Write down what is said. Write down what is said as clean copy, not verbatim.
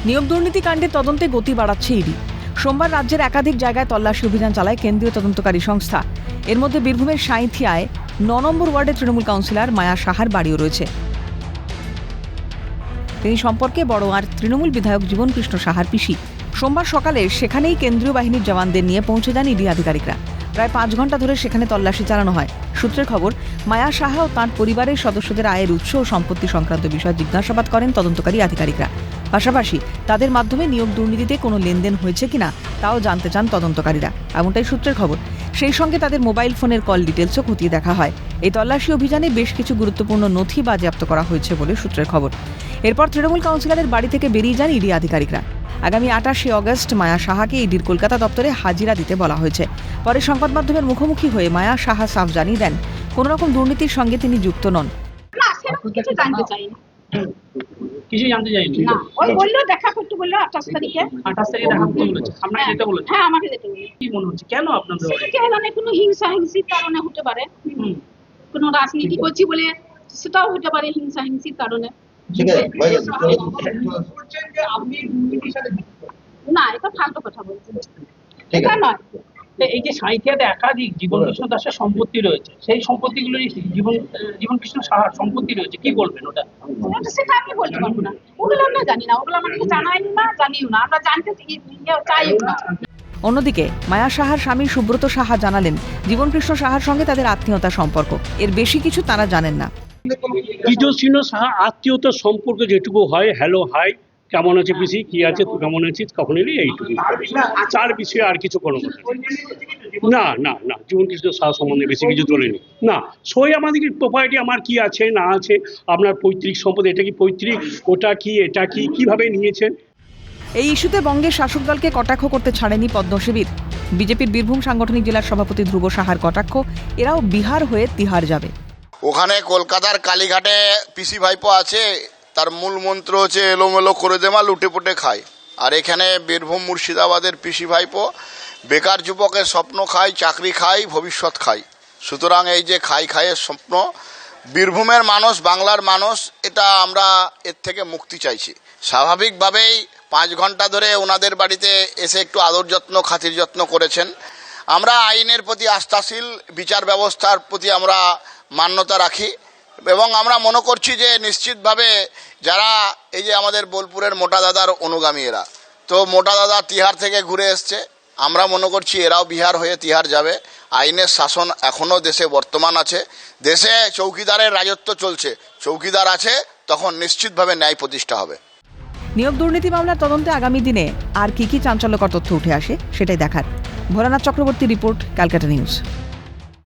নিয়োগ দুর্নীতি কাণ্ডে তদন্তে গতি বাড়াচ্ছে ইডি। সোমবার রাজ্যের একাধিক জায়গায় তল্লাশি অভিযান চালায় কেন্দ্রীয় তদন্তকারী সংস্থা। এর মধ্যে বীরভূমের সাঁইথিয়ায় ৯ নম্বর ওয়ার্ডের তৃণমূল কাউন্সিলর মায়া সাহার বাড়িও রয়েছে। তিনি সম্পর্কে বড়োয়ার তৃণমূল বিধায়ক জীবনকৃষ্ণ সাহার পিসি। সোমবার সকালে সেখানেই কেন্দ্রীয় বাহিনীর জওয়ানদের নিয়ে পৌঁছে যান ইডি আধিকারিকরা। প্রায় ৫ ঘন্টা ধরে সেখানে তল্লাশি চালানো হয়। সূত্রের খবর, মায়া সাহা ও তাঁর পরিবারের সদস্যদের আয়ের উৎস ও সম্পত্তি সংক্রান্ত বিষয়ে জিজ্ঞাসাবাদ করেন তদন্তকারী আধিকারিকরা। পাশাপাশি তাদের মাধ্যমে নিয়োগ দুর্নীতিতে কোনো লেনদেন হয়েছে কিনা তাও জানতে চান তদন্তকারীরা, এমনটাই সূত্রের খবর। সেই সঙ্গে তাদের মোবাইল ফোনের কল ডিটেলসও খতিয়ে দেখা হয়। এই তল্লাশি অভিযানে বেশ কিছু গুরুত্বপূর্ণ নথি বাজেয়াপ্ত করা হয়েছে বলে সূত্রের খবর। এরপর তৃণমূল কাউন্সিলরের বাড়ি থেকে বেরিয়ে যান ইডি আধিকারিকরা। আগামী ২৮শে অগস্ট মায়া সাহাকে ইডির কলকাতা দপ্তরে হাজিরা দিতে বলা হয়েছে। পরে সংবাদ মাধ্যমের মুখোমুখি হয়ে মায়া সাহা সাফ জানিয়ে দেন, কোনো রকম দুর্নীতির সঙ্গে তিনি যুক্ত নন। কিছু জানতে চাইনি। কিছু জানতে চাইনি না, ওই বললো দেখা করতে বললো ২৮ তারিখে। ২৮ তারিখে দেখা করতে বলেছে, আপনাকে যেতে বলেছে? হ্যাঁ, আমাকে যেতে বলেছে। কি মনে হচ্ছে কেন আপনাদের সেটা কি হলো না, কোনো হিংসির কারণে হতে পারে, কোনো রাজনীতি করছি বলে সেটাও হতে পারে, হিংসির কারণে। না, এটা ফালতু কথা বলছেন, এটা নয়। এই যে সাঁইথিয়াতে একাধিক জীবনকৃষ্ণ দাসের সম্পত্তি রয়েছে, সেই সম্পত্তিগুলো জীবনকৃষ্ণ সাহার সম্পত্তি রয়েছে, কি বলবেন ওটা? সেটা আমি বলতে পারবো না, ওগুলো আমরা জানি না, ওগুলো আমাদেরকে জানাইনি না, জানিও না, আমরা জানতে চাইও না। অন্যদিকে মায়া সাহার স্বামী সুব্রত সাহা জানালেন, জীবনকৃষ্ণ সাহার সঙ্গে তাদের আত্মীয়তার সম্পর্ক, এর বেশি কিছু তারা জানেন না। কৃষ্ণ সাহা আত্মীয়তার সম্পর্কে যেটুকু হয়, হ্যালো হাই, কেমন আছে পিসি, কি আছে, তুই কেমন আছিস, কখন এলি, এইটুকু। তার বিষয়ে আর কিছু কোনো কথা না। না না না, জীবনকৃষ্ণ সাহা সম্বন্ধে বেশি কিছু তোলেনি না। সই আমাদের প্রপার্টি আমার কি আছে না আছে, আপনার পৈতৃক সম্পদ, এটা কি পৈতৃক, ওটা কি, এটা কি, কিভাবে নিয়েছেন। এই ইস্যুতে বঙ্গের শাসক দলকে কটাক্ষ করতে ছাড়েনি পদ্মশিবির। বিজেপির বীরভূম সাংগঠনিক জেলার সভাপতি ধ্রুব সাহার কটাক্ষ, এরাও বিহার হয়ে তিহার যাবে। ওখানে কলকাতার কালীঘাটে পিসি ভাইপো আছে, তার মূল মন্ত্র হচ্ছে এলোমেলো করে দেমা, লুটে পুটে খায়। আর এখানে বীরভূম মুর্শিদাবাদের পিসি ভাইপো বেকার যুবকের স্বপ্ন খায়, চাকরি খায়, ভবিষ্যৎ খায়। সুতরাং এই যে খায়ের স্বপ্ন, বীরভূমের মানুষ, বাংলার মানুষ, এটা আমরা এর থেকে মুক্তি চাইছি। স্বাভাবিকভাবেই 5 ঘন্টা ধরে ওনাদের বাড়িতে এসে একটু আদর যত্ন, খাতির যত্ন করেছেন। আমরা আইনের প্রতি আস্থাশীল, বিচার ব্যবস্থার প্রতি আমরা মান্যতা রাখি এবং আমরা মনে করছি যে নিশ্চিতভাবে যারা এই যে আমাদের বোলপুরের মোটা দাদার অনুগামী, এরা তো মোটা দাদা তিহার থেকে ঘুরে এসছে, আমরা মনে করছি এরাও বিহার হয়ে তিহার যাবে। আইনের শাসন এখনও দেশে বর্তমান আছে, দেশে চৌকিদারের রাজত্ব চলছে, চৌকিদার আছে, তখন নিশ্চিতভাবে ন্যায় প্রতিষ্ঠা হবে। নিয়োগ দুর্নীতি মামলার তদন্তে আগামী দিনে আর কি চাঞ্চল্যকর তথ্য উঠে আসে সেটাই দেখার। Bholanath Chakraborty report, Calcutta news.